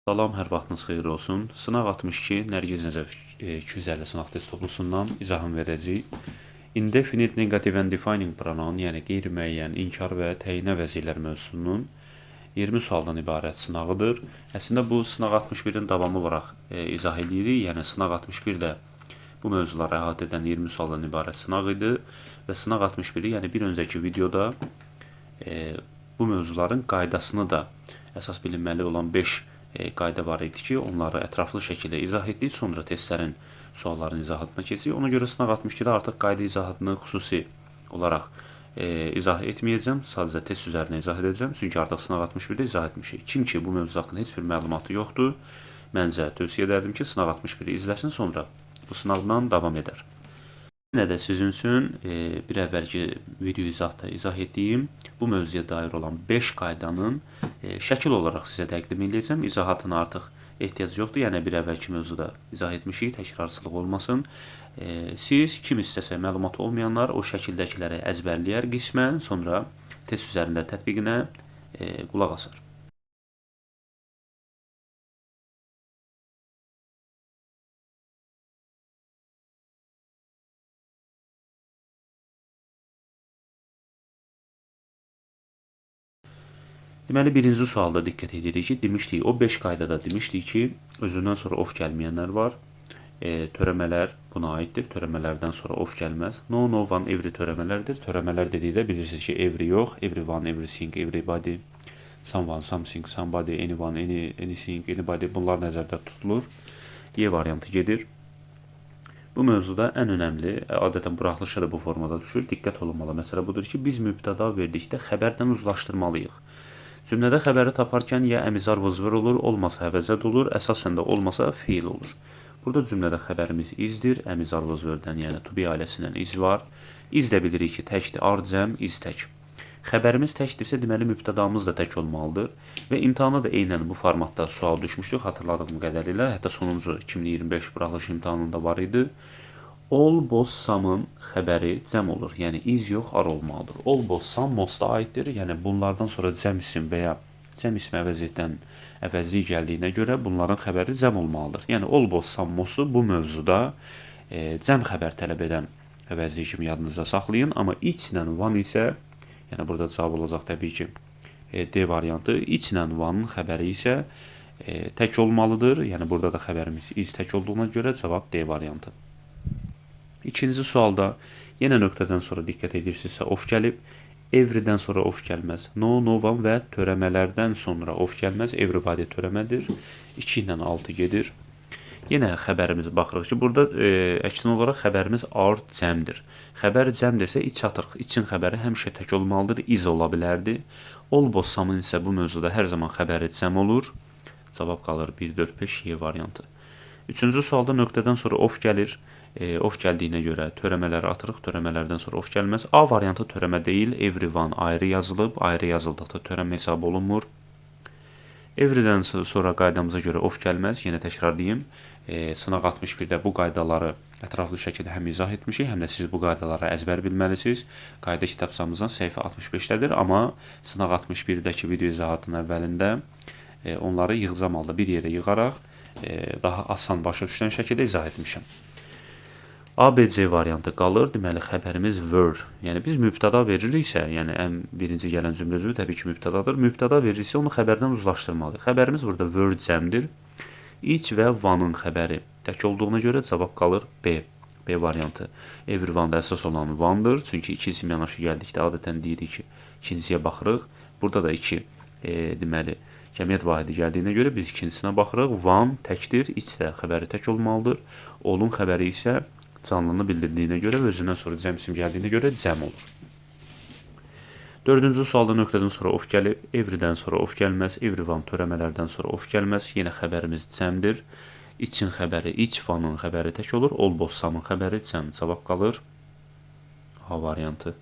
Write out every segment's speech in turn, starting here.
Salam, hər vaxtınız xeyir olsun. Sınaq 62 Nərgiz Nəzəf 250 sınaq test toplusundan izahını verəcəyik. Indefinite negative and defining pronoun, yəni qeyri-müəyyən, inkar və təyin əvəziklər mövzusunun 20 sualdan ibarət sınağıdır. Əslində bu sınaq 61-in davamı olaraq izah edirik. Yəni sınaq 61 də bu mövzuları əhatə edən 20 sualdan ibarət sınaq idi və sınaq 61-i, yəni bir öncəki videoda bu mövzuların qaydasını da əsas bilinməli olan 5 qayda var idi ki, onları ətraflı şəkildə izah etdik. Sonra testlərin sualların izahatına keçdik. Ona görə sınaq 62-də artıq qayda izahatını xüsusi olaraq izah etməyəcəm. Sadəcə test üzərinə izah edəcəm. Çünki artıq sınaq 61-də izah etmişik. Kim ki, bu mövzu haqqında heç bir məlumatı yoxdur, məncə tövsiyə edərdim ki, sınaq 61-i izləsin, sonra bu sınavdan davam edər. Yenə də sizin üçün bir əvvəlki video izahda izah etdiyim bu mövzuya dair olan 5 qaydanın şəkil olaraq sizə təqdim edəcəm. İzahatına artıq ehtiyac yoxdur. Yəni bir əvvəlki mövzuda izah etmişik, təkrarçılıq olmasın. Siz kim istəsə məlumatı olmayanlar o şəkildəkiləri əzbərləyər qismən, sonra test üzərində tətbiqinə qulaq asar. Deməli, birinci sualda diqqət edirik ki, demişdik, o 5 qaydada demişdik ki, özündən sonra of gəlməyənlər var. Törəmələr buna aiddir. Törəmələrdən sonra of gəlməz. No, no, one, every törəmələrdir. Törəmələr dedikdə bilirsiniz ki, every yox, everyone, everything, everybody, someone, something, somebody, anyone, anything, anybody bunlar nəzərdə tutulur. Y variantı gedir. Bu mövzuda ən önəmli, adətən buraxılışa da bu formada düşür, diqqət olunmalı məsələ budur ki, biz mübtəda verdikdə xəbərdən uzlaşdırmalıyıq. Cümlədə xəbəri taparkən ya əmizar vızvır olur, olmasa həvəzət olur, əsasən də olmasa fiil olur. Burada cümlədə xəbərimiz izdir, əmizar vızvırdən, yəni to be ailəsindən iz var. İz də bilirik ki, təkdir, ar cəm, iz tək. Xəbərimiz təkdirsə, deməli mübtədamız da tək olmalıdır və imtahana da eynən bu formatda sual düşmüşdü, xatırladığım qədərilə, hətta sonuncu 2025 buraxılış imtahanında var idi. All both some'ın xəbəri cəm olur. Yəni iz yox, ar olmalıdır. All both some most-a aiddir. Yəni bunlardan sonra cəm isim və ya cəm ismi əvəzlik gəldiyinə görə bunların xəbəri cəm olmalıdır. Yəni all both some most-u bu mövzuda cəm xəbər tələb edən əvəzlik kimi yadınızda saxlayın. Amma içlə one isə, yəni burada cavab olacaq təbii ki D variantı. İçlə one-ın xəbəri isə tək olmalıdır. Yəni burada da xəbərimiz iz tək olduğuna görə cavab D variantı. İkinci sualda yenə nöqtədən sonra diqqət edirsinizsə of gəlib. Everydən sonra of gəlməz. No, no one və törəmələrdən sonra of gəlməz. Everybody törəmədir. 2 ilə 6 gedir. Yenə xəbərimizi baxırıq ki, burada əksin olaraq xəbərimiz ar cəmdir. Xəbər cəmdirsə iç atırıq. İçin xəbəri həmişə tək olmalıdır, iz ola bilərdi. All both some-ın isə bu mövzuda hər zaman xəbəri cəm olur. Cavab qalır 1, 4, 5, Y variantı. Üçüncü sualda nöqtədən sonra of gəlir. Of gəldiyinə görə törəmələri atırıq. Törəmələrdən sonra of gəlməz. A variantı törəmə deyil. Everyone ayrı yazılıb. Ayrı yazıldıqda törəmə hesab olunmur. Everydən sonra qaydamıza görə of gəlməz. Yenə təkrarlayayım. Sınaq 61-də bu qaydaları ətraflı şəkildə həm izah etmişik, həm də siz bu qaydaları əzbər bilməlisiniz. Qayda kitabçamızdan səhifə 65-dədir. Amma sınaq 61-dəki video izahatının əvvəlində onları yığcam halda bir yerə yığaraq daha asan başa düşülən şəkildə izah etmişəm. ABC variantı qalır. Deməli, xəbərimiz were. Yəni, biz mübtəda veririksə, yəni ən birinci gələn cümlə üzvü təbii ki, mübtədadır. Mübtəda veririksə, onu xəbərdən uzlaşdırmalıyıq. Xəbərimiz burada were cəmdir. İç və one-ın xəbəri tək olduğuna görə cavab qalır B. B variantı. Everyone-da əsas olan one-dır. Çünki iki isim yanaşı gəldikdə adətən deyirik ki, ikincisiyə baxırıq. Burada da 2 deməli, cəmiyyət vahidi gəldiyinə görə biz ikincisinə baxırıq. One təkdir, iç də xəbəri tək olmalıdır. All-un xəbəri isə canlını bildirdiyinə görə və özündən sonra cəm isim gəldiyinə görə cəm olur. Dördüncü sualda nöqtədən sonra of gəlib. Everydən sonra of gəlməz. Everyone törəmələrdən sonra of gəlməz. Yenə xəbərimiz cəmdir. İçin xəbəri, iç vanın xəbəri tək olur. All both some-ın xəbəri cəm. Cavab qalır A variantı.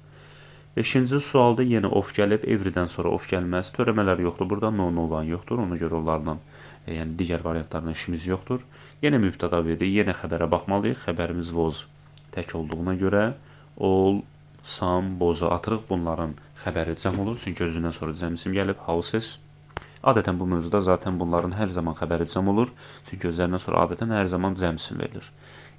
Beşinci sualda yenə of gəlib. Everydən sonra of gəlməz. Törəmələr yoxdur. Burada no, no one yoxdur. Ona görə onlardan yəni digər variantlarla işimiz yoxdur. Yenə mübtəda verdik, yenə xəbərə baxmalıyıq. Xəbərimiz was tək olduğuna görə all, some, bozu atırıq. Bunların xəbəri cəm olur. Çünki özündən sonra cəm isim gəlib. Houses Adətən bu mövzuda zaten bunların hər zaman xəbəri cəm olur. Çünki özlərindən sonra adətən hər zaman cəm isim verilir.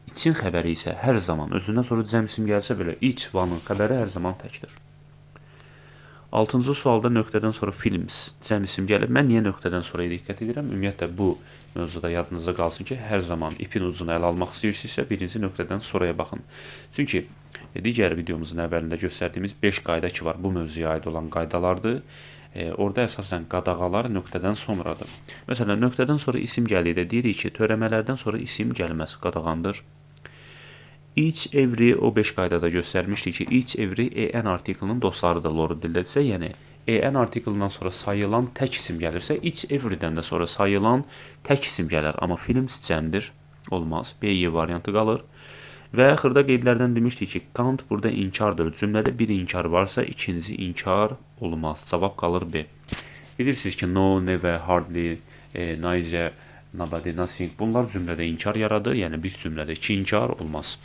İçin xəbəri isə hər zaman özündən sonra cəm isim gəlsə belə each one-ın xəbəri hər zaman təkdir. 6-cı sualda nöqtədən sonra films cəm isim gəlib. Mən niyə nöqtədən sonra diqqət edirəm? Ümumiyyətlə bu mövzuda yadınızda qalsın ki, hər zaman ipin ucunu ələ almaq istəyirsinizsə, birinci nöqtədən sonraya baxın. Çünki digər videomuzun əvvəlində göstərdiyimiz 5 qayda ki var, bu mövzuya aid olan qaydalardır. Orada əsasən qadağalar nöqtədən sonradır. Məsələn, nöqtədən sonra isim gəldikdə deyirik ki, törəmələrdən sonra isim gəlməz, qadağandır. Each, every o 5 qaydada göstərmişdik ki, each, every en artiklının dostlarıdır loru dildədirsə, yəni en artiklından sonra sayılan tək isim gəlirsə, each, everydən də sonra sayılan tək isim gələr. Amma films cəmdir, olmaz. B variantı qalır. Və xırda qeydlərdən demişdik ki, count burada inkardır. Cümlədə bir inkar varsa, ikinci inkar olmaz. Cavab qalır B. Bilirsiniz ki, no, never, hardly, neither, nobody, nothing. Bunlar cümlədə inkar yaradır. Yəni, bir cümlədə iki inkar olmaz.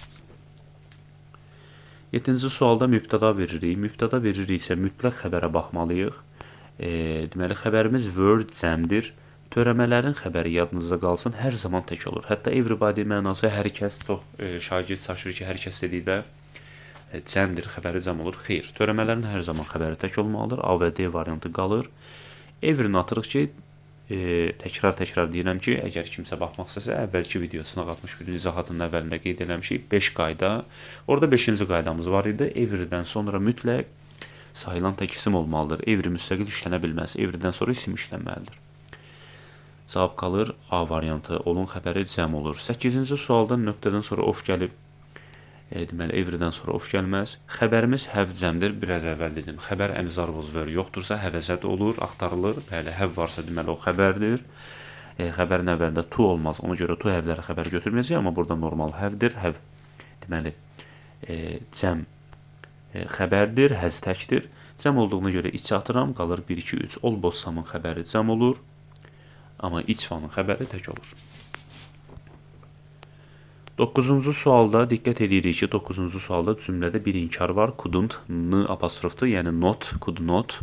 7-ci sualda mübtəda veririk. Mübtəda veririksə mütləq xəbərə baxmalıyıq. Deməli, xəbərimiz word cəmdir. Törəmələrin xəbəri yadınızda qalsın, hər zaman tək olur. Hətta everybody mənası hər kəs, çox şagird şaşırır ki, hər kəs dedikdə cəmdir, xəbəri cəm olur. Xeyr, törəmələrin hər zaman xəbəri tək olmalıdır. A və D variantı qalır. Everin atırıq ki, təkrar deyirəm ki, əgər kimsə baxmaq istəsə, əvvəlki video sınaq 61-ci izahatının əvvəlində qeyd eləmişik 5 qayda. Orada 5-ci qaydamız var idi. Everydən sonra mütləq sayılan tək isim olmalıdır. Every müstəqil işlənə bilməz. Everydən sonra isim işlənməlidir. Cavab qalır A variantı. Olun xəbəri cəm olur. 8-ci sualda nöqtədən sonra of gəlib. Deməli, everydən sonra of gəlməz. Xəbərimiz həv cəmdir. Biraz əvvəl dedim. Xəbər əmzar vozver yoxdursa, həvəzət olur, axtarılır. Bəli, həv varsa deməli o xəbərdir. Xəbərin əvvəlində to olmaz. Ona görə to həvləri xəbər götürməyəcək, amma burada normal həvdir. Həv deməli cəm xəbərdir, həz təkdir. Cəm olduğuna görə içi atıram, qalır 1, 2, 3. Ol bossamın xəbəri cəm olur, amma içvanın xəbəri tək olur. 9-cu sualda diqqət edirik ki, 9-cu sualda cümlədə bir inkar var. Couldn't, n apostrofdur, yəni not, could not.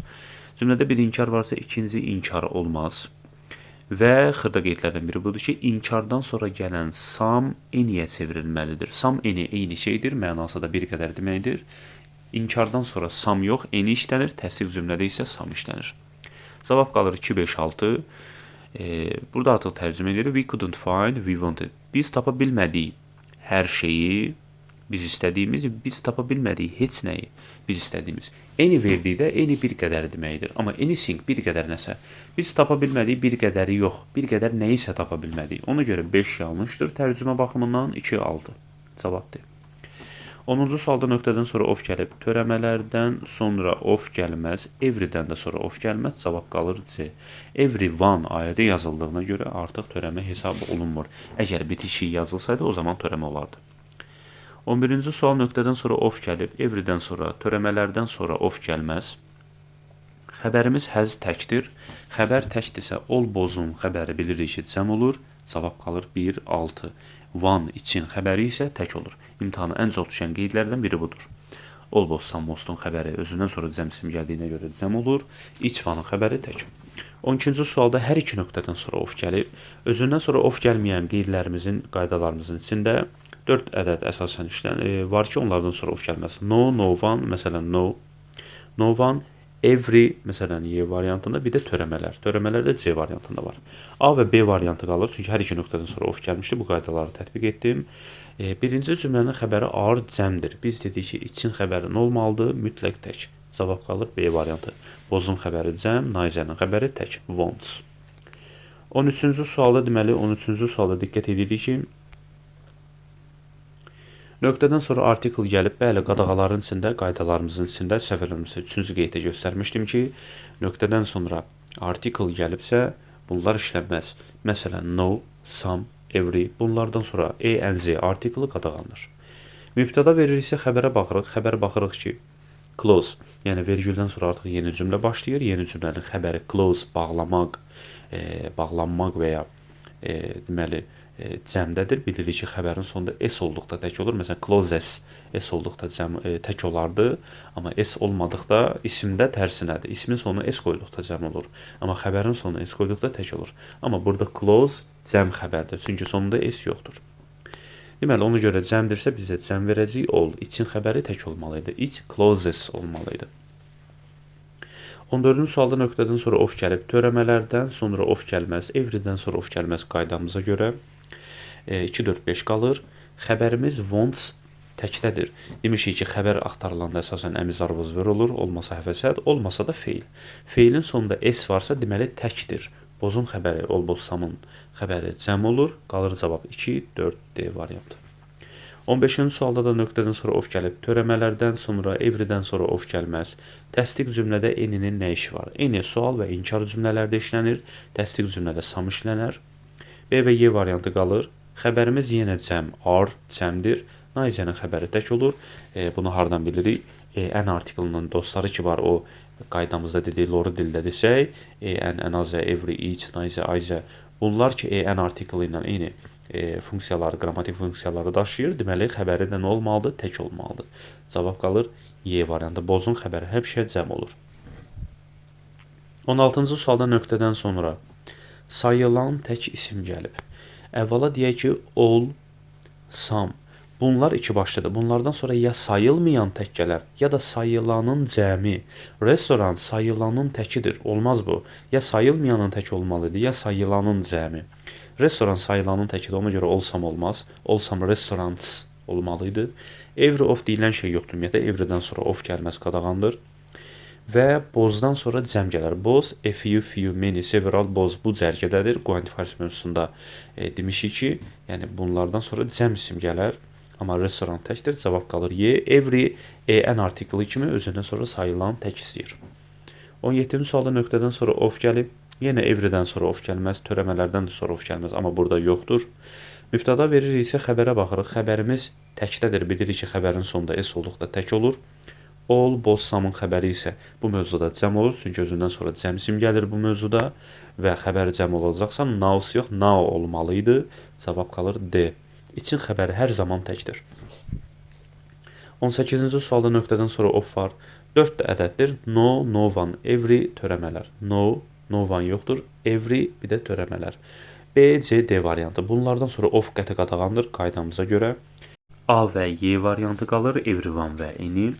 Cümlədə bir inkar varsa ikinci inkar olmaz. Və xırda qeydlərdən biri budur ki, inkardan sonra gələn some anyyə çevrilməlidir. Some any eyni şeydir, mənası da bir qədər deməkdir. İnkardan sonra some yox, any işlənir, təsdiq cümlədə isə some işlənir. Cavab qalır 2, 5, 6. Burada artıq tərcümə edilir. We couldn't find, we wanted. Biz tapa bilmədik hər şeyi, biz istədiyimiz, biz tapa bilmədik heç nəyi, biz istədiyimiz. Any verdikdə any bir qədər deməkdir. Amma anything bir qədər nəsə. Biz tapa bilmədik bir qədəri yox, bir qədər nəyisə tapa bilmədik. Ona görə 5 yanlışdır. Tərcümə baxımından 2, 6. Cavabdır. 10-cu sualda nöqtədən sonra of gəlib. Törəmələrdən sonra of gəlməz. Everydən də sonra of gəlməz. Cavab qalır C. Everyone ayədə yazıldığına görə artıq törəmə hesab olunmur. Əgər bitişik yazılsaydı, o zaman törəmə olardı. 11-ci sual nöqtədən sonra of gəlib. Everydən sonra, törəmələrdən sonra of gəlməz. Xəbərimiz həz təkdir. Xəbər təkdirsə, ol bozun xəbəri bilirik ki, cəm olur. Cavab qalır 1, 6. One için xəbəri isə tək olur. İmtahana ən çox düşən qeydlərdən biri budur. Olboz Sammostun xəbəri özündən sonra cəm isim gəldiyinə görə cəm olur. İçvanın xəbəri tək. 12-ci sualda hər iki nöqtədən sonra of gəlib. Özündən sonra of gəlməyən qeydlərimizin, qaydalarımızın içində 4 ədəd əsasən var ki, onlardan sonra of gəlməz. No, no one, məsələn no. No one, every, məsələn Y variantında, bir də törəmələr. Törəmələr də C variantında var. A və B variantı qalır, çünki hər iki nöqtədən sonra of gəlmişdi. Bu qaydaları tətbiq etdim. Birinci cümlənin xəbəri ağır cəmdir. Biz dedik ki, için xəbəri nə olmalıdır? Mütləq tək. Cavab qalır B variantı. Bozun xəbəri cəm, Nayzənin xəbəri tək. Wants. 13-cü sualda deməli, 13-cü sualda diqqət edirik ki, nöqtədən sonra artikl gəlib, bəli, qadağaların içində, qaydalarımızın içində, səfərlərimizdə 3-cü qeyddə göstərmişdim ki, nöqtədən sonra artikl gəlibsə, bunlar işlənməz. Məsələn, no, some, every, bunlardan sonra ENZ artiklı qadağandır. Mübtəda veririksə xəbərə baxırıq, baxırıq ki, close, yəni vergüldən sonra artıq yeni cümlə başlayır. Yeni cümlənin xəbəri close, bağlamaq, bağlanmaq və ya deməli, cəmdədir. Bilirik ki, xəbərin sonunda S olduqda tək olur. Məsələn, closes S olduqda tək olardı. Amma S olmadıqda isimdə tərsinədir. İsmin sonuna S qoyduqda cəm olur. Amma xəbərin sonuna S qoyduqda tək olur. Amma burada close cəm xəbərdir. Çünki sonunda S yoxdur. Deməli, ona görə cəmdirsə bizə cəm verəcəyik ol. İçin xəbəri tək olmalıydı. It closes olmalıydı. 14-cü sualda nöqtədən sonra of gəlib. Törəmələrdən sonra of gəlməz. Everydən sonra of gəlməz qaydamıza görə 2, 4, 5 qalır. Xəbərimiz wants təkdədir. Demişik ki, xəbər axtarılanda əsasən əmizarvızvır olur. Olmasa həfəsət, olmasa da feil. Feilin sonunda S varsa deməli təkdir. Bozun xəbəri, olbozsamın xəbəri cəm olur. Qalır cavab 2, 4, D variantı. 15-ci sualda da nöqtədən sonra of gəlib. Törəmələrdən sonra, everydən sonra of gəlməz. Təsdiq cümlədə eninin nə işi var? Eni sual və inkar cümlələrdə işlənir. Təsdiq cümlədə sam işlənər. B və Y variantı qalır. Xəbərimiz yenə cəm, are, cəmdir. Naizənin xəbəri tək olur. Bunu hardan bilirik? Ən artiklının dostları ki var, o qaydamızda dedik, loru dildə desək, anazə, every, each, naizə, aizə. Bunlar ki, ən artiklı ilə eyni funksiyaları, qrammatik funksiyaları daşıyır. Deməli, xəbəri də nə olmalıdır? Tək olmalıdır. Cavab qalır Y variantı. Bozun xəbəri həmişə cəm olur. 16-cı sualda nöqtədən sonra sayılan tək isim gəlib. Əvvəla deyək ki, all, some. Bunlar iki başlıdır. Bunlardan sonra ya sayılmayan tək gələr, ya da sayılanın cəmi. Restoran sayılanın təkidir. Olmaz bu. Ya sayılmayanın tək olmalıdır, ya sayılanın cəmi. Restoran sayılanın təkidir. Ona görə olsam olmaz. Olsam restaurants olmalıydı. Every of deyilən şey yoxdur. Ümumiyyətlə, everydən sonra of gəlməz qadağandır. Və bozdan sonra cəm gələr. Boz, a few, few, many, several, boz bu cərgədədir. Quantifiers mövzusunda demişik ki, yəni bunlardan sonra cəm isim gələr. Amma restoran təkdir. Cavab qalır Y. Every, ən artiklı kimi özündən sonra sayılan tək istəyir. 17-ci sualda nöqtədən sonra of gəlib. Yenə everydən sonra of gəlməz. Törəmələrdən də sonra of gəlməz. Amma burada yoxdur. Mübtada veririk isə xəbərə baxırıq. Xəbərimiz təkdədir. Bilirik ki, xəbərin sonunda S olduqda tək olur. All, boz, samın xəbəri isə bu mövzuda cəm olur. Çünki özündən sonra cəm isim gəlir bu mövzuda. Və xəbər cəm olacaqsa nows yox, now olmalıydı. Cavab qalır D. İçin xəbəri hər zaman təkdir. 18-ci sualda nöqtədən sonra of var. 4 ədəddir. No, no one, every törəmələr. No, no one yoxdur. Every bir də törəmələr. B, C, D variantı. Bunlardan sonra of qəti qadağandır qaydamıza görə. A və Y variantı qalır. Everyone və any.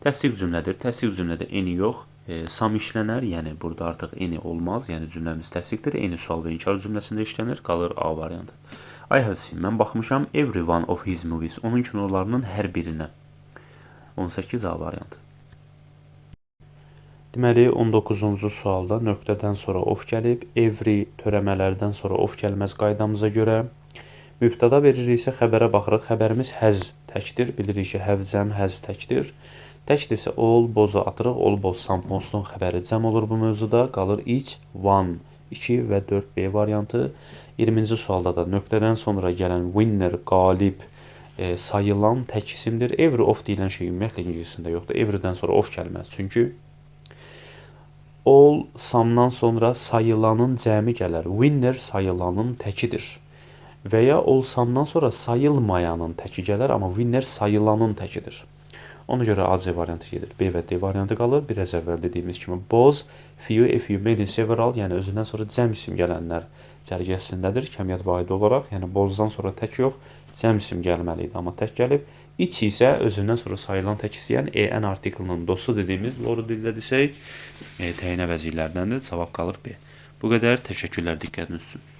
Təsdiq cümlədir. Təsdiq cümlədə any yox. Sam işlənər. Yəni burada artıq any olmaz. Yəni cümləmiz təsdiqdir. Any sual və inkar cümləsində işlənir. Qalır A variantı. I have seen. Mən baxmışam every one of his movies. Onun kinolarının hər birinə. 18 A variantı. Deməli, 19-cu sualda nöqtədən sonra of gəlib. Every törəmələrdən sonra of gəlməz qaydamıza görə. Mübtada veririksə xəbərə baxırıq. Xəbərimiz has təkdir. Bilirik ki, have cəm, has təkdir. Təkdirsə all, bozu atırıq. All, boz, some, mostun xəbəri cəm olur bu mövzuda. Qalır each, one, 2 və 4 B variantı. 20-ci sualda da nöqtədən sonra gələn winner, qalib sayılan tək isimdir. Every of deyilən şey ümumiyyətlə ingiliscəsində yoxdur. Everydən sonra of gəlməz. Çünki all, some'dan sonra sayılanın cəmi gələr. Winner sayılanın təkidir. Və ya all, some'dan sonra sayılmayanın təki gələr, amma winner sayılanın təkidir. Ona görə A, C variantı gedir. B və D variantı qalır. Biraz əvvəl dediyimiz kimi boz, few, a few, many, several, yəni özündən sonra cəm isim gələnlər cərgəsindədir. Kəmiyyət vahidi olaraq, yəni bozdan sonra tək yox, cəm isim gəlməli idi, amma tək gəlib. İç isə özündən sonra sayılan tək istəyən ən artiklının dostu dediyimiz loru dildə desək, təyin əvəziklərdəndir. Cavab qalır B. Bu qədər. Təşəkkürlər diqqətiniz üçün.